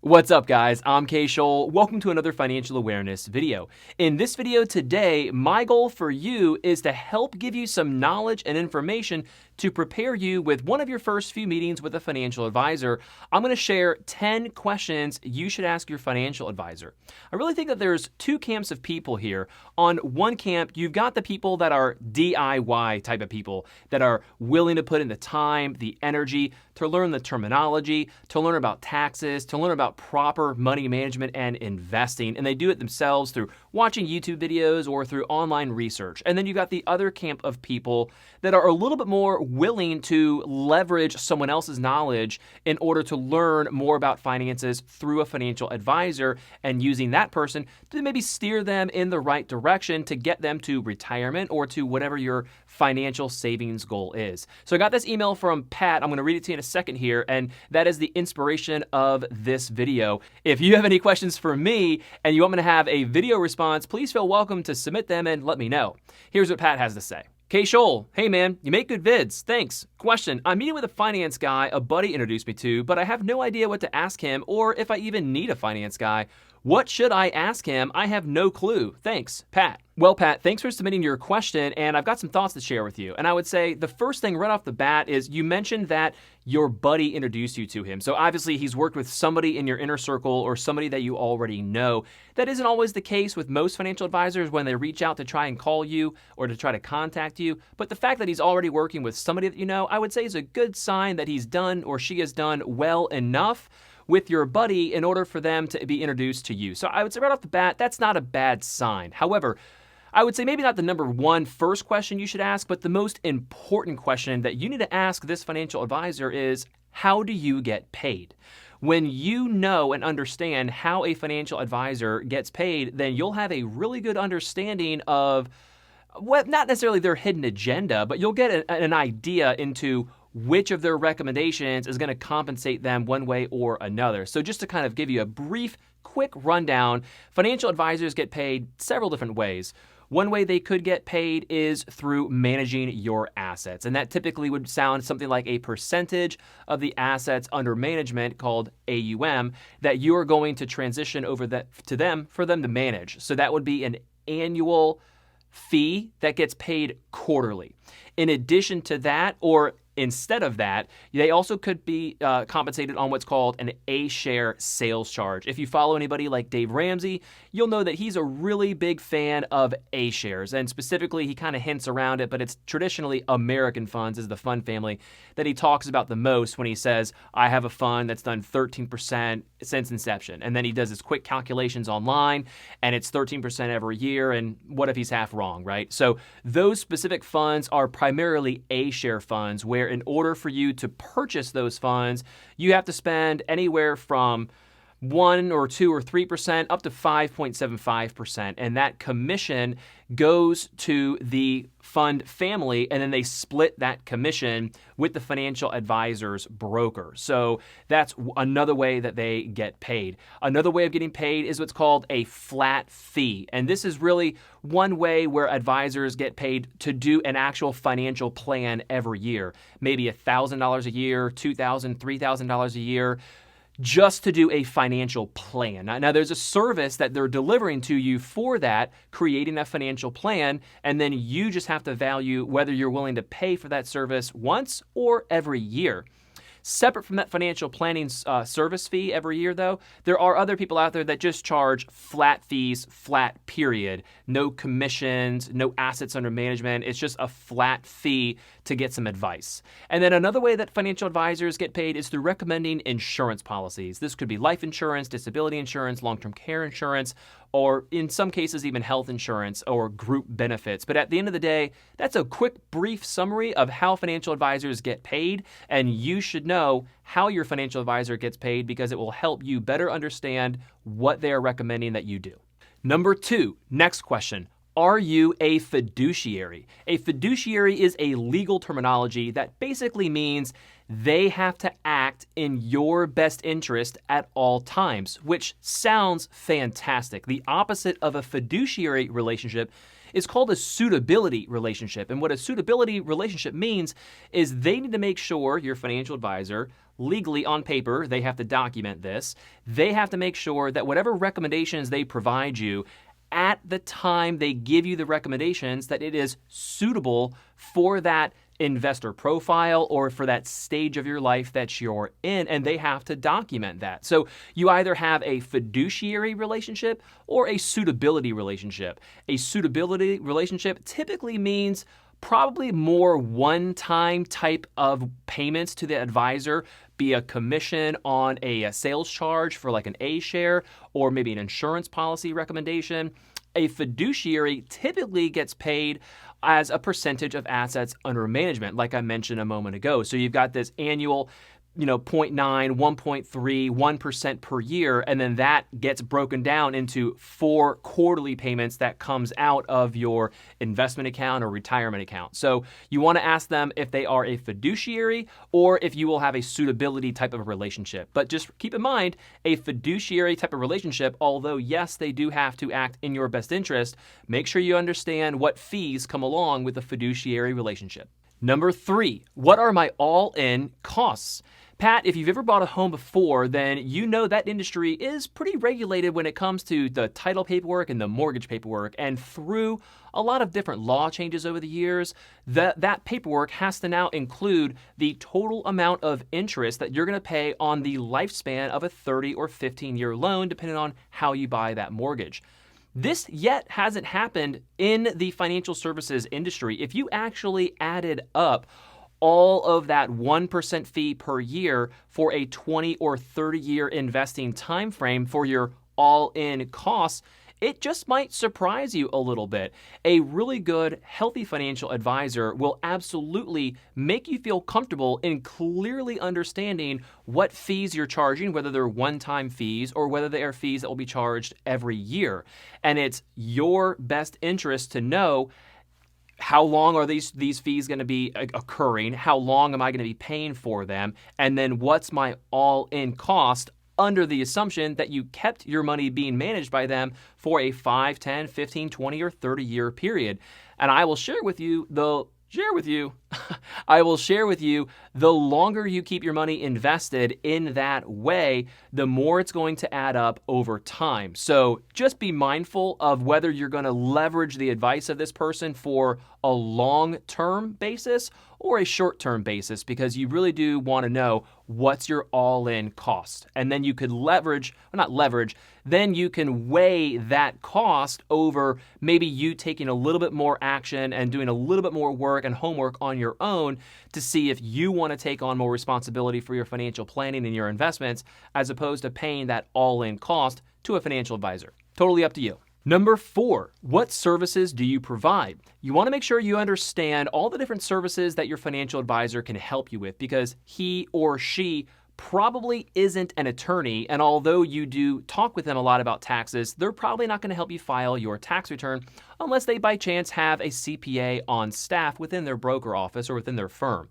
What's up, guys? I'm Kay Scholl. Welcome to another financial awareness video. In this video today, my goal for you is to help give you some knowledge and information to prepare you with one of your first few meetings with a financial advisor. I'm going to share 10 questions you should ask your financial advisor. I really think that there's two camps of people here. On one camp, you've got the people that are DIY type of people that are willing to put in the time, the energy to learn the terminology, to learn about taxes, to learn about proper money management and investing. And they do it themselves through watching YouTube videos or through online research. And then you've got the other camp of people that are a little bit more willing to leverage someone else's knowledge in order to learn more about finances through a financial advisor and using that person to maybe steer them in the right direction to get them to retirement or to whatever your financial savings goal is. So I got this email from Pat. I'm going to read it to you in a second here, and that is the inspiration of this video. If you have any questions for me and you want me to have a video response, please feel welcome to submit them and let me know. Here's what Pat has to say. Kay Scholl, hey man, you make good vids, thanks. Question, I'm meeting with a finance guy a buddy introduced me to, but I have no idea what to ask him or if I even need a finance guy. What should I ask him? I have no clue. Thanks, Pat. Well, Pat, thanks for submitting your question, and I've got some thoughts to share with you. And I would say the first thing right off the bat is you mentioned that your buddy introduced you to him. So obviously he's worked with somebody in your inner circle or somebody that you already know. That isn't always the case with most financial advisors when they reach out to try and call you or to try to contact you. But the fact that he's already working with somebody that you know, I would say is a good sign that he's done or she has done well enough with your buddy in order for them to be introduced to you. So I would say right off the bat, that's not a bad sign. However, I would say maybe not the number one first question you should ask, but the most important question that you need to ask this financial advisor is, how do you get paid? When you know and understand how a financial advisor gets paid, then you'll have a really good understanding of what, not necessarily their hidden agenda, but you'll get an idea into which of their recommendations is going to compensate them one way or another. So just to kind of give you a brief, quick rundown, financial advisors get paid several different ways. One way they could get paid is through managing your assets. And that typically would sound something like a percentage of the assets under management called AUM that you are going to transition over to them for them to manage. So that would be an annual fee that gets paid quarterly. In addition to that, or instead of that, they also could be compensated on what's called an A-share sales charge. If you follow anybody like Dave Ramsey, you'll know that he's a really big fan of A-shares. And specifically, he kind of hints around it, but it's traditionally American funds is the fund family that he talks about the most when he says, I have a fund that's done 13% since inception. And then he does his quick calculations online, and it's 13% every year. And what if he's half wrong, right? So those specific funds are primarily A-share funds where in order for you to purchase those funds, you have to spend anywhere from 1 or 2 or 3% up to 5.75%. And that commission goes to the fund family, and then they split that commission with the financial advisor's broker. So that's another way that they get paid. Another way of getting paid is what's called a flat fee. And this is really one way where advisors get paid to do an actual financial plan every year. Maybe $1,000 a year, $2,000, $3,000 a year, just to do a financial plan. Now, there's a service that they're delivering to you for that, creating that financial plan, and then you just have to value whether you're willing to pay for that service once or every year. Separate from that financial planning service fee every year, though, there are other people out there that just charge flat fees, flat period. No commissions, no assets under management. It's just a flat fee to get some advice. And then another way that financial advisors get paid is through recommending insurance policies. This could be life insurance, disability insurance, long-term care insurance, or in some cases even health insurance or group benefits. But at the end of the day, that's a quick, brief summary of how financial advisors get paid, and you should know how your financial advisor gets paid because it will help you better understand what they are recommending that you do. Number 2, next question. Are you a fiduciary? A fiduciary is a legal terminology that basically means they have to act in your best interest at all times, which sounds fantastic. The opposite of a fiduciary relationship is called a suitability relationship. And what a suitability relationship means is they need to make sure your financial advisor, legally on paper, they have to document this. They have to make sure that whatever recommendations they provide you at the time they give you the recommendations, that it is suitable for that investor profile or for that stage of your life that you're in, and they have to document that. So you either have a fiduciary relationship or a suitability relationship. A suitability relationship typically means probably more one-time type of payments to the advisor, be a commission on a sales charge for like an A share or maybe an insurance policy recommendation. A fiduciary typically gets paid as a percentage of assets under management, like I mentioned a moment ago. So you've got this annual 0.9, 1.3, 1% per year, and then that gets broken down into 4 quarterly payments that comes out of your investment account or retirement account. So you want to ask them if they are a fiduciary or if you will have a suitability type of relationship. But just keep in mind, a fiduciary type of relationship, although yes, they do have to act in your best interest, make sure you understand what fees come along with a fiduciary relationship. Number 3, what are my all-in costs? Pat, if you've ever bought a home before, then you know that industry is pretty regulated when it comes to the title paperwork and the mortgage paperwork. And through a lot of different law changes over the years, that paperwork has to now include the total amount of interest that you're going to pay on the lifespan of a 30 or 15-year loan, depending on how you buy that mortgage. This yet hasn't happened in the financial services industry. If you actually added up all of that 1% fee per year for a 20 or 30-year investing time frame for your all-in costs, it just might surprise you a little bit. A really good, healthy financial advisor will absolutely make you feel comfortable in clearly understanding what fees you're charging, whether they're one-time fees or whether they are fees that will be charged every year. And it's your best interest to know how long are these fees going to be occurring? How long am I going to be paying for them? And then what's my all-in cost under the assumption that you kept your money being managed by them for a 5, 10, 15, 20, or 30-year period. And I will share with you the longer you keep your money invested in that way, the more it's going to add up over time. So just be mindful of whether you're going to leverage the advice of this person for a long-term basis or a short-term basis, because you really do want to know what's your all-in cost. And then you could then you can weigh that cost over maybe you taking a little bit more action and doing a little bit more work and homework on your own to see if you want to take on more responsibility for your financial planning and your investments, as opposed to paying that all-in cost to a financial advisor. Totally up to you. Number 4, what services do you provide? You want to make sure you understand all the different services that your financial advisor can help you with, because he or she probably isn't an attorney, and although you do talk with them a lot about taxes, they're probably not going to help you file your tax return unless they by chance have a CPA on staff within their broker office or within their firm.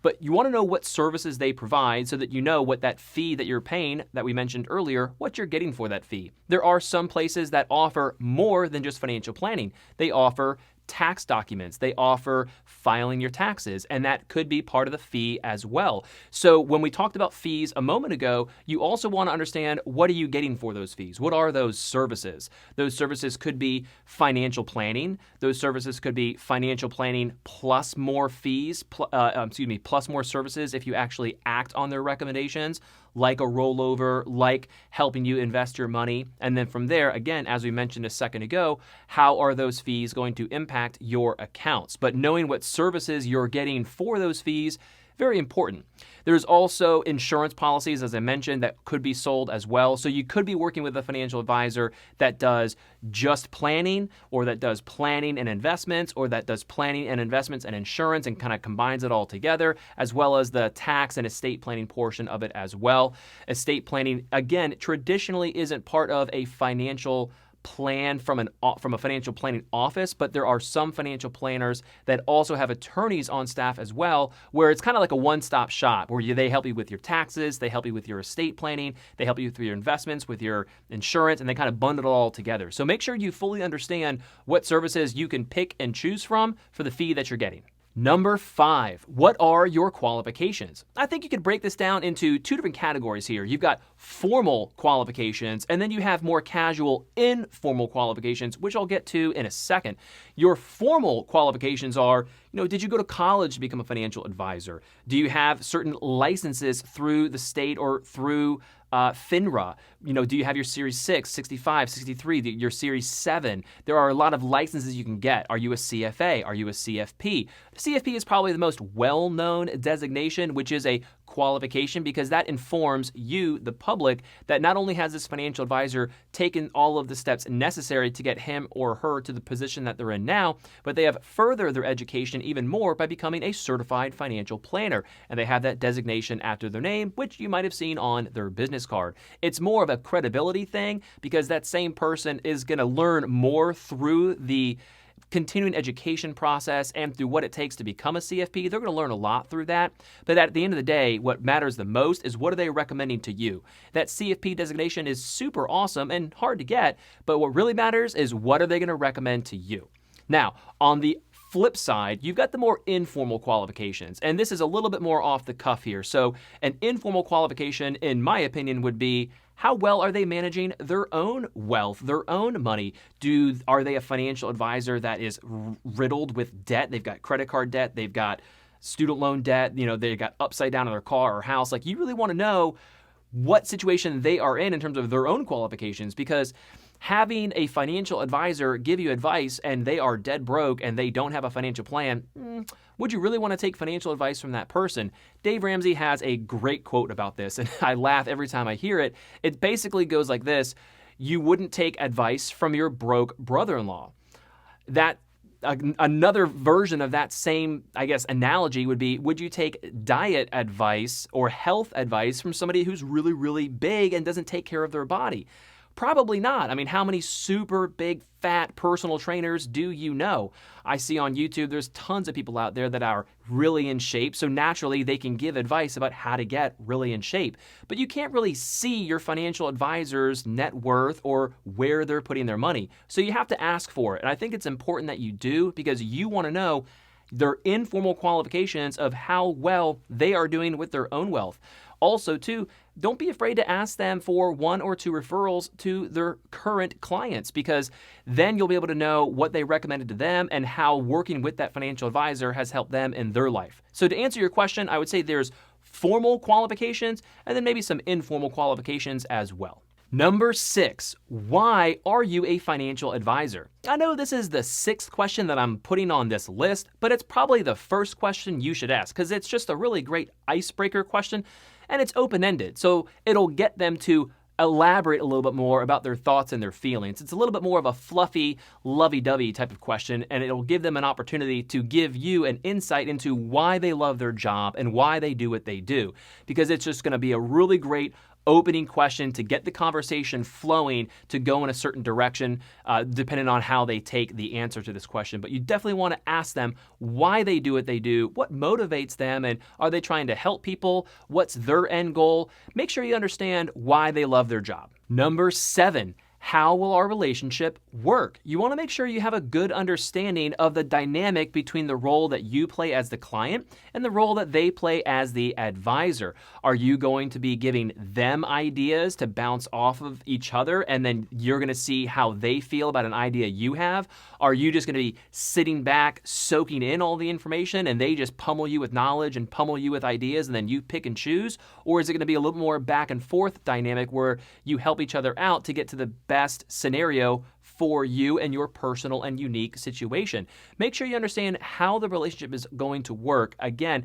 But you want to know what services they provide so that you know what that fee that you're paying, that we mentioned earlier, what you're getting for that fee. There are some places that offer more than just financial planning. They offer tax documents. They offer filing your taxes, and that could be part of the fee as well. So when we talked about fees a moment ago, you also want to understand, what are you getting for those fees? What are those services? Those services could be financial planning. Those services could be financial planning plus more fees, plus more services if you actually act on their recommendations, like a rollover, like helping you invest your money. And then from there, again, as we mentioned a second ago, how are those fees going to impact your accounts? But knowing what services you're getting for those fees, very important. There's also insurance policies, as I mentioned, that could be sold as well. So you could be working with a financial advisor that does just planning, or that does planning and investments, or that does planning and investments and insurance and kind of combines it all together, as well as the tax and estate planning portion of it as well. Estate planning, again, traditionally isn't part of a financial plan from a financial planning office, but there are some financial planners that also have attorneys on staff as well, where it's kind of like a one-stop shop where they help you with your taxes, they help you with your estate planning, they help you with your investments, with your insurance, and they kind of bundle it all together. So make sure you fully understand what services you can pick and choose from for the fee that you're getting. Number 5, what are your qualifications? I think you could break this down into 2 different categories here. You've got formal qualifications, and then you have more casual, informal qualifications, which I'll get to in a second. Your formal qualifications are, did you go to college to become a financial advisor? Do you have certain licenses through the state or through FINRA? Do you have your Series 6, 65, 63, your Series 7? There are a lot of licenses you can get. Are you a CFA? Are you a CFP? The CFP is probably the most well-known designation, which is a qualification because that informs you, the public, that not only has this financial advisor taken all of the steps necessary to get him or her to the position that they're in now, but they have furthered their education even more by becoming a certified financial planner. And they have that designation after their name, which you might have seen on their business card. It's more of a credibility thing because that same person is going to learn more through the continuing education process and through what it takes to become a CFP. They're going to learn a lot through that. But at the end of the day, what matters the most is what are they recommending to you? That CFP designation is super awesome and hard to get, but what really matters is what are they going to recommend to you? Now, on the flip side, you've got the more informal qualifications, and this is a little bit more off the cuff here. So an informal qualification, in my opinion, would be how well are they managing their own wealth, their own money? Are they a financial advisor that is riddled with debt? They've got credit card debt, they've got student loan debt, they've got upside down on their car or house. Like, you really want to know what situation they are in terms of their own qualifications, because having a financial advisor give you advice and they are dead broke and they don't have a financial plan, would you really want to take financial advice from that person? Dave Ramsey has a great quote about this, and I laugh every time I hear it. It basically goes like this: you wouldn't take advice from your broke brother-in-law. Another version of that same, analogy would be, would you take diet advice or health advice from somebody who's really, really big and doesn't take care of their body? Probably not. I mean, how many super big, fat personal trainers do you know? I see on YouTube, there's tons of people out there that are really in shape, so naturally they can give advice about how to get really in shape. But you can't really see your financial advisor's net worth or where they're putting their money. So you have to ask for it. And I think it's important that you do, because you want to know their informal qualifications of how well they are doing with their own wealth. Also, too, don't be afraid to ask them for 1 or 2 referrals to their current clients, because then you'll be able to know what they recommended to them and how working with that financial advisor has helped them in their life. So to answer your question, I would say there's formal qualifications and then maybe some informal qualifications as well. Number 6, why are you a financial advisor? I know this is the 6th question that I'm putting on this list, but it's probably the first question you should ask because it's just a really great icebreaker question and it's open-ended. So it'll get them to elaborate a little bit more about their thoughts and their feelings. It's a little bit more of a fluffy, lovey-dovey type of question, and it'll give them an opportunity to give you an insight into why they love their job and why they do what they do, because it's just going to be a really great opening question to get the conversation flowing to go in a certain direction, depending on how they take the answer to this question. But you definitely want to ask them why they do what they do, what motivates them, and are they trying to help people? What's their end goal? Make sure you understand why they love their job. Number 7, how will our relationship work? You want to make sure you have a good understanding of the dynamic between the role that you play as the client and the role that they play as the advisor. Are you going to be giving them ideas to bounce off of each other, and then you're going to see how they feel about an idea you have? Are you just going to be sitting back, soaking in all the information, and they just pummel you with knowledge and pummel you with ideas, and then you pick and choose? Or is it going to be a little more back and forth dynamic where you help each other out to get to the best scenario for you and your personal and unique situation? Make sure you understand how the relationship is going to work. Again,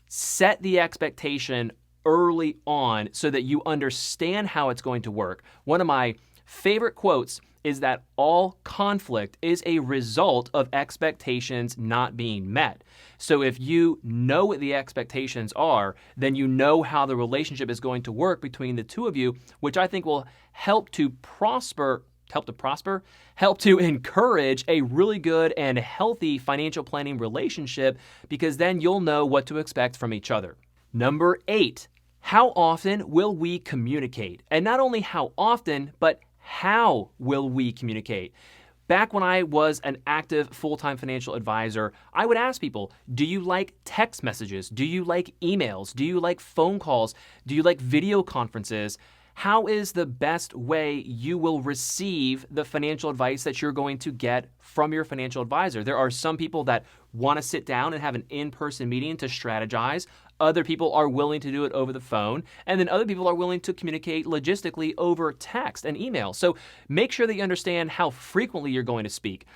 set the expectation early on so that you understand how it's going to work. One of my favorite quotes is that all conflict is a result of expectations not being met. So if you know what the expectations are, then you know how the relationship is going to work between the two of you, which I think will help to prosper help to prosper, help to encourage a really good and healthy financial planning relationship, because then you'll know what to expect from each other. Number 8, how often will we communicate? And not only how often, but how will we communicate? Back when I was an active full-time financial advisor, I would ask people, do you like text messages? Do you like emails? Do you like phone calls? Do you like video conferences? How is the best way you will receive the financial advice that you're going to get from your financial advisor? There are some people that want to sit down and have an in-person meeting to strategize. Other people are willing to do it over the phone, and then other people are willing to communicate logistically over text and email. So make sure that you understand how frequently you're going to speak.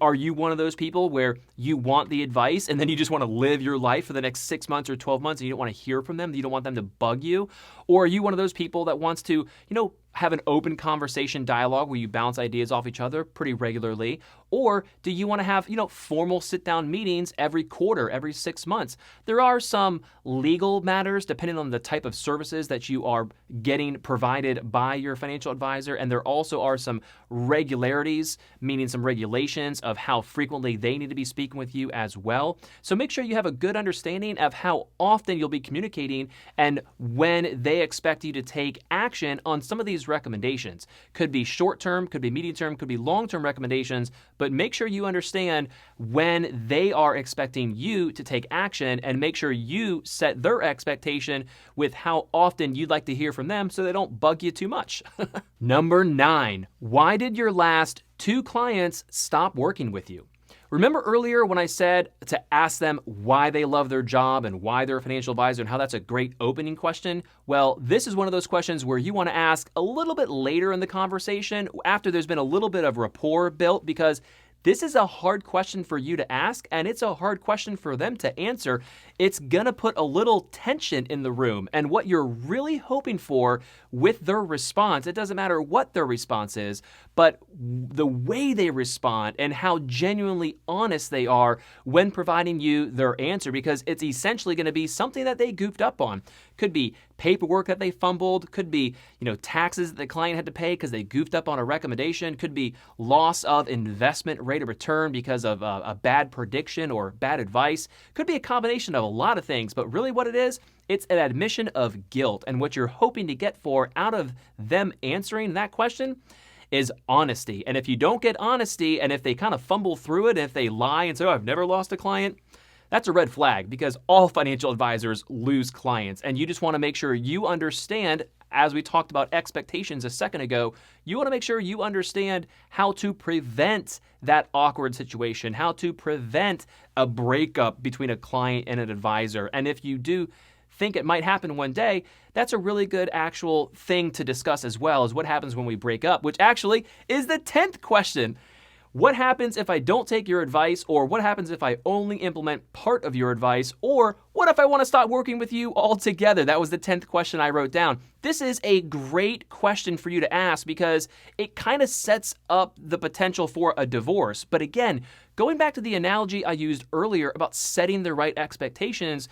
Are you one of those people where you want the advice and then you just want to live your life for the next 6 months or 12 months and you don't want to hear from them, you don't want them to bug you? Or are you one of those people that wants to, have an open conversation dialogue where you bounce ideas off each other pretty regularly? Or do you want to have, formal sit-down meetings every quarter, every 6 months? There are some legal matters depending on the type of services that you are getting provided by your financial advisor, and there also are some regularities, meaning some regulations of how frequently they need to be speaking with you as well. So make sure you have a good understanding of how often you'll be communicating and when they expect you to take action on some of these recommendations. Could be short-term, could be medium-term, could be long-term recommendations, but make sure you understand when they are expecting you to take action, and make sure you set their expectation with how often you'd like to hear from them so they don't bug you too much. Number 9, why did your last 2 clients stop working with you? Remember earlier when I said to ask them why they love their job and why they're a financial advisor and how that's a great opening question? Well, this is one of those questions where you want to ask a little bit later in the conversation after there's been a little bit of rapport built, because this is a hard question for you to ask, and it's a hard question for them to answer. It's gonna put a little tension in the room, and what you're really hoping for with their response, it doesn't matter what their response is, but the way they respond and how genuinely honest they are when providing you their answer, because it's essentially gonna be something that they goofed up on. Could be paperwork that they fumbled, could be, taxes that the client had to pay because they goofed up on a recommendation, could be loss of investment rate of return because of a bad prediction or bad advice, could be a combination of a lot of things, but really what it is, it's an admission of guilt. And what you're hoping to get for out of them answering that question is honesty. And if you don't get honesty, and if they kind of fumble through it, and if they lie and say, oh, I've never lost a client, that's a red flag, because all financial advisors lose clients. And you just want to make sure you understand, as we talked about expectations a second ago, you want to make sure you understand how to prevent that awkward situation, how to prevent a breakup between a client and an advisor. And if you do think it might happen one day, that's a really good actual thing to discuss as well, is what happens when we break up, which actually is the 10th question. What happens if I don't take your advice? Or what happens if I only implement part of your advice? Or what if I want to stop working with you altogether? That was the 10th question I wrote down. This is a great question for you to ask, because it kind of sets up the potential for a divorce. But again, going back to the analogy I used earlier about setting the right expectations,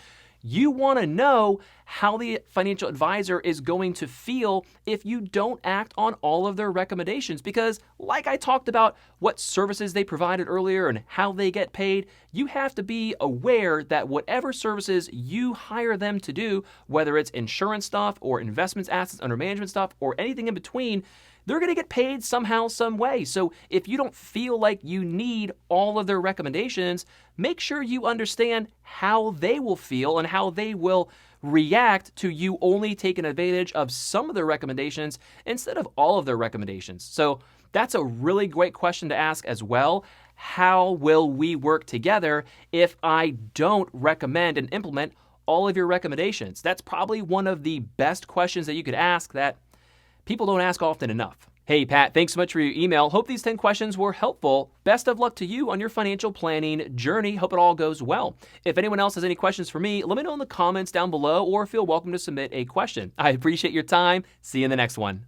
you want to know how the financial advisor is going to feel if you don't act on all of their recommendations. Because like I talked about what services they provided earlier and how they get paid, you have to be aware that whatever services you hire them to do, whether it's insurance stuff or investments, assets under management stuff, or anything in between, they're going to get paid somehow, some way. So if you don't feel like you need all of their recommendations, make sure you understand how they will feel and how they will react to you only taking advantage of some of their recommendations instead of all of their recommendations. So that's a really great question to ask as well. How will we work together if I don't recommend and implement all of your recommendations? That's probably one of the best questions that you could ask that people don't ask often enough. Hey, Pat, thanks so much for your email. Hope these 10 questions were helpful. Best of luck to you on your financial planning journey. Hope it all goes well. If anyone else has any questions for me, let me know in the comments down below, or feel welcome to submit a question. I appreciate your time. See you in the next one.